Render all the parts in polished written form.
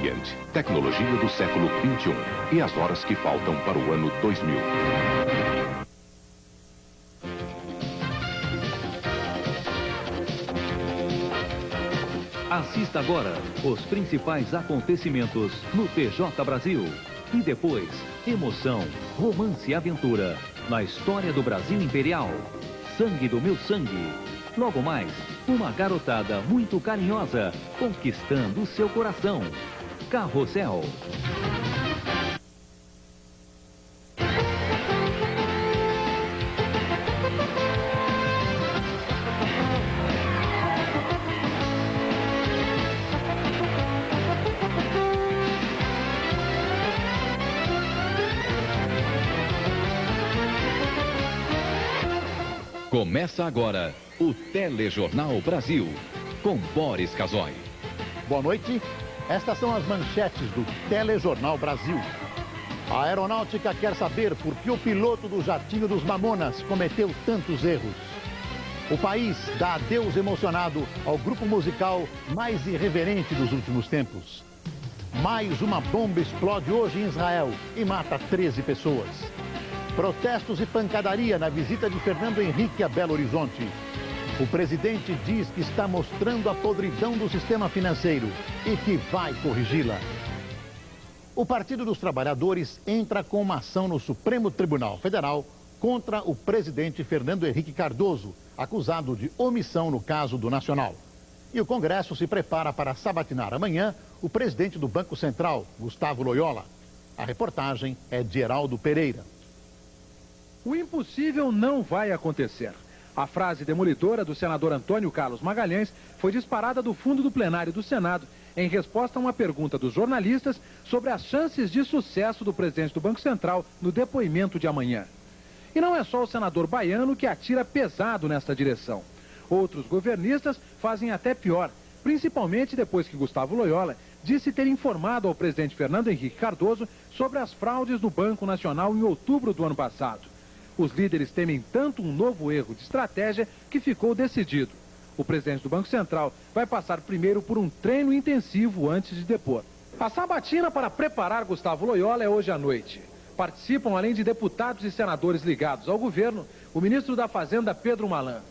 Orient, tecnologia do século XXI e as horas que faltam para o ano 2000. Assista agora os principais acontecimentos no TJ Brasil. E depois, emoção, romance e aventura na história do Brasil Imperial. Sangue do meu sangue. Logo mais, uma garotada muito carinhosa, conquistando o seu coração. Carrossel. Começa agora o Telejornal Brasil, com Boris Casoy. Boa noite, estas são as manchetes do Telejornal Brasil. A aeronáutica quer saber por que o piloto do jatinho dos Mamonas cometeu tantos erros. O país dá adeus emocionado ao grupo musical mais irreverente dos últimos tempos. Mais uma bomba explode hoje em Israel e mata 13 pessoas. Protestos e pancadaria na visita de Fernando Henrique a Belo Horizonte. O presidente diz que está mostrando a podridão do sistema financeiro e que vai corrigi-la. O Partido dos Trabalhadores entra com uma ação no Supremo Tribunal Federal contra o presidente Fernando Henrique Cardoso, acusado de omissão no caso do Nacional. E o Congresso se prepara para sabatinar amanhã o presidente do Banco Central, Gustavo Loyola. A reportagem é de Heraldo Pereira. O impossível não vai acontecer. A frase demolidora do senador Antônio Carlos Magalhães foi disparada do fundo do plenário do Senado em resposta a uma pergunta dos jornalistas sobre as chances de sucesso do presidente do Banco Central no depoimento de amanhã. E não é só o senador baiano que atira pesado nesta direção. Outros governistas fazem até pior, principalmente depois que Gustavo Loyola disse ter informado ao presidente Fernando Henrique Cardoso sobre as fraudes no Banco Nacional em outubro do ano passado. Os líderes temem tanto um novo erro de estratégia que ficou decidido. O presidente do Banco Central vai passar primeiro por um treino intensivo antes de depor. A sabatina para preparar Gustavo Loyola é hoje à noite. Participam, além de deputados e senadores ligados ao governo, o ministro da Fazenda, Pedro Malan.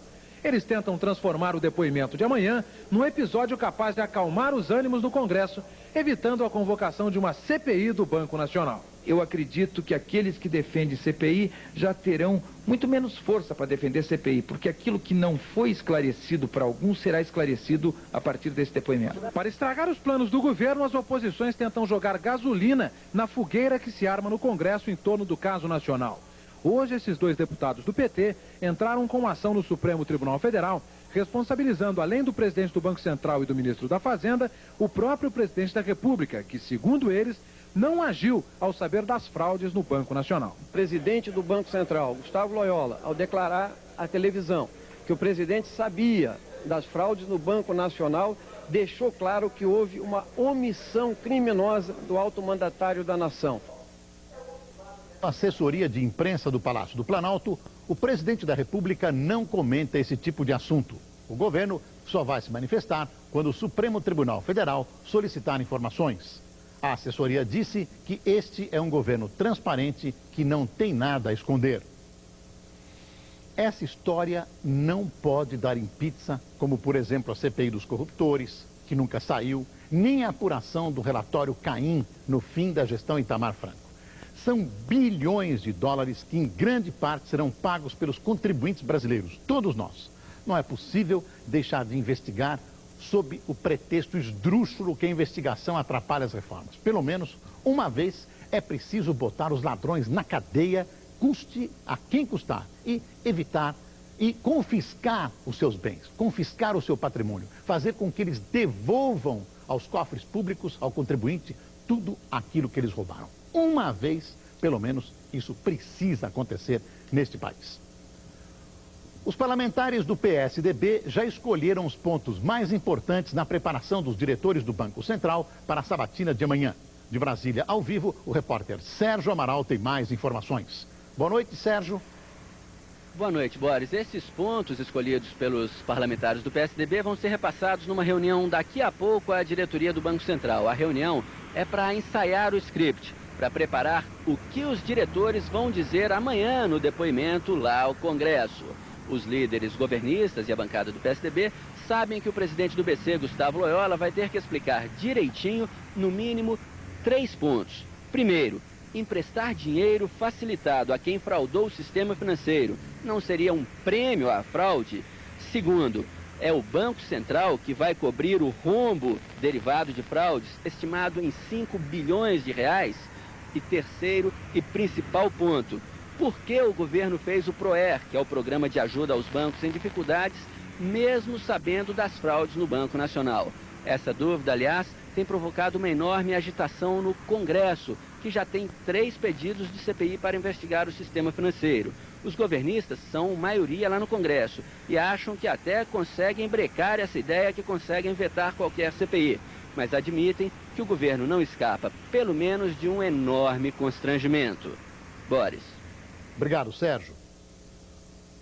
Eles tentam transformar o depoimento de amanhã num episódio capaz de acalmar os ânimos no Congresso, evitando a convocação de uma CPI do Banco Nacional. Eu acredito que aqueles que defendem CPI já terão muito menos força para defender CPI, porque aquilo que não foi esclarecido para alguns será esclarecido a partir desse depoimento. Para estragar os planos do governo, as oposições tentam jogar gasolina na fogueira que se arma no Congresso em torno do caso nacional. Hoje, esses dois deputados do PT entraram com ação no Supremo Tribunal Federal, responsabilizando, além do presidente do Banco Central e do ministro da Fazenda, o próprio presidente da República, que, segundo eles, não agiu ao saber das fraudes no Banco Nacional. O presidente do Banco Central, Gustavo Loyola, ao declarar à televisão que o presidente sabia das fraudes no Banco Nacional, deixou claro que houve uma omissão criminosa do alto mandatário da nação. A assessoria de imprensa do Palácio do Planalto, o presidente da República não comenta esse tipo de assunto. O governo só vai se manifestar quando o Supremo Tribunal Federal solicitar informações. A assessoria disse que este é um governo transparente que não tem nada a esconder. Essa história não pode dar em pizza, como por exemplo a CPI dos corruptores, que nunca saiu, nem a apuração do relatório Caim no fim da gestão Itamar Franco. São bilhões de dólares que em grande parte serão pagos pelos contribuintes brasileiros, todos nós. Não é possível deixar de investigar sob o pretexto esdrúxulo que a investigação atrapalha as reformas. Pelo menos uma vez é preciso botar os ladrões na cadeia, custe a quem custar, e evitar e confiscar os seus bens, confiscar o seu patrimônio, fazer com que eles devolvam aos cofres públicos, ao contribuinte, tudo aquilo que eles roubaram. Uma vez, pelo menos, isso precisa acontecer neste país. Os parlamentares do PSDB já escolheram os pontos mais importantes na preparação dos diretores do Banco Central para a sabatina de amanhã. De Brasília, ao vivo, o repórter Sérgio Amaral tem mais informações. Boa noite, Sérgio. Boa noite, Boris. Esses pontos escolhidos pelos parlamentares do PSDB vão ser repassados numa reunião daqui a pouco à diretoria do Banco Central. A reunião é para ensaiar o script, para preparar o que os diretores vão dizer amanhã no depoimento lá ao Congresso. Os líderes governistas e a bancada do PSDB sabem que o presidente do BC, Gustavo Loyola, vai ter que explicar direitinho, no mínimo, 3 pontos. Primeiro, emprestar dinheiro facilitado a quem fraudou o sistema financeiro não seria um prêmio à fraude? Segundo, é o Banco Central que vai cobrir o rombo derivado de fraudes, estimado em 5 bilhões de reais? E terceiro e principal ponto, por que o governo fez o PROER, que é o Programa de Ajuda aos Bancos em Dificuldades, mesmo sabendo das fraudes no Banco Nacional? Essa dúvida, aliás, tem provocado uma enorme agitação no Congresso, que já tem 3 pedidos de CPI para investigar o sistema financeiro. Os governistas são maioria lá no Congresso e acham que até conseguem brecar essa ideia que conseguem vetar qualquer CPI, mas admitem que o governo não escapa, pelo menos, de um enorme constrangimento. Boris. Obrigado, Sérgio.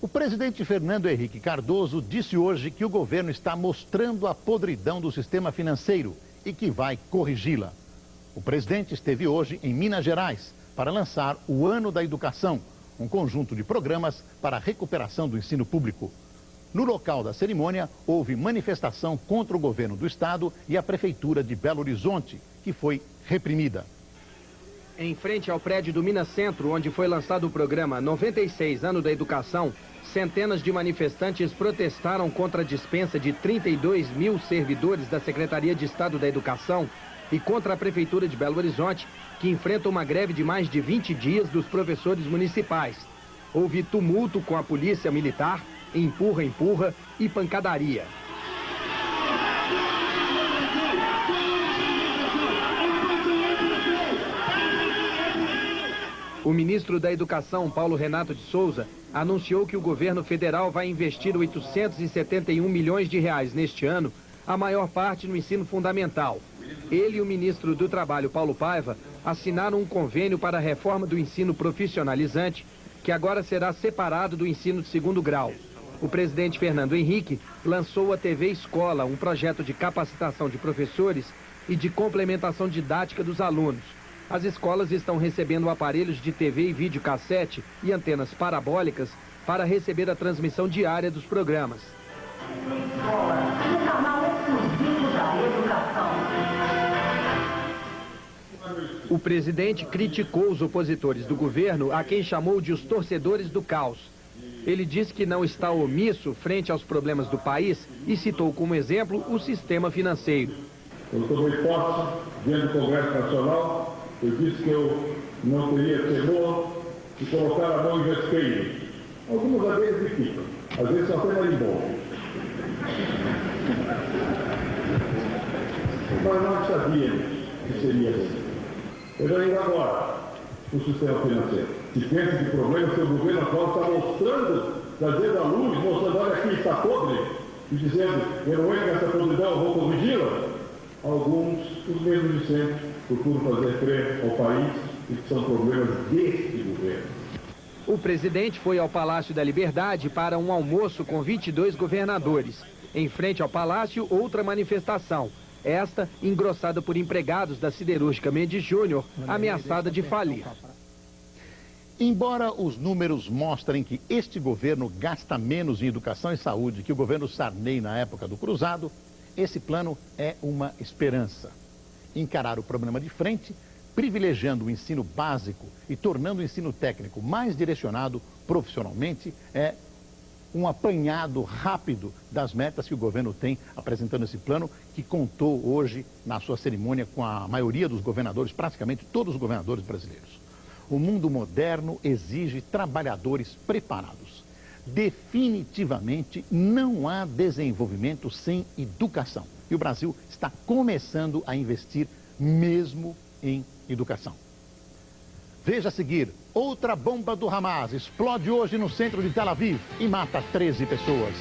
O presidente Fernando Henrique Cardoso disse hoje que o governo está mostrando a podridão do sistema financeiro e que vai corrigi-la. O presidente esteve hoje em Minas Gerais para lançar o Ano da Educação, um conjunto de programas para a recuperação do ensino público. No local da cerimônia, houve manifestação contra o governo do estado e a prefeitura de Belo Horizonte, que foi reprimida. Em frente ao prédio do Minas Centro, onde foi lançado o programa 96 Ano da Educação, centenas de manifestantes protestaram contra a dispensa de 32 mil servidores da Secretaria de Estado da Educação e contra a Prefeitura de Belo Horizonte, que enfrenta uma greve de mais de 20 dias dos professores municipais. Houve tumulto com a polícia militar, empurra-empurra e pancadaria. O ministro da Educação, Paulo Renato de Souza, anunciou que o governo federal vai investir 871 milhões de reais neste ano, a maior parte no ensino fundamental. Ele e o ministro do Trabalho, Paulo Paiva, assinaram um convênio para a reforma do ensino profissionalizante, que agora será separado do ensino de segundo grau. O presidente Fernando Henrique lançou a TV Escola, um projeto de capacitação de professores e de complementação didática dos alunos. As escolas estão recebendo aparelhos de TV e videocassete e antenas parabólicas para receber a transmissão diária dos programas. O presidente criticou os opositores do governo, a quem chamou de os torcedores do caos. Ele disse que não está omisso frente aos problemas do país e citou como exemplo o sistema financeiro. Eu tomei posse diante do Congresso Nacional, eu disse que eu não teria temor de colocar a mão em respeito. Algumas vezes ficam, às vezes só tem marimbondo. Mas nós sabíamos que seria assim. Eu ainda agora, o sistema financeiro. Se pensa que o problema é que o governo atual está mostrando, trazendo à luz, mostrando, olha aqui, está podre, e dizendo, eu não entro nessa podridão, eu vou corrigi-la. Alguns, os mesmos de sempre, procuram fazer crer ao país que são problemas deste governo. O presidente foi ao Palácio da Liberdade para um almoço com 22 governadores. Em frente ao palácio, outra manifestação. Esta engrossada por empregados da siderúrgica Mendes Júnior, ameaçada de falir. Embora os números mostrem que este governo gasta menos em educação e saúde que o governo Sarney na época do Cruzado, esse plano é uma esperança. Encarar o problema de frente, privilegiando o ensino básico e tornando o ensino técnico mais direcionado profissionalmente, é um apanhado rápido das metas que o governo tem apresentando esse plano, que contou hoje na sua cerimônia com a maioria dos governadores, praticamente todos os governadores brasileiros. O mundo moderno exige trabalhadores preparados. Definitivamente não há desenvolvimento sem educação. E o Brasil está começando a investir mesmo em educação. Veja a seguir, outra bomba do Hamas explode hoje no centro de Tel Aviv e mata 13 pessoas.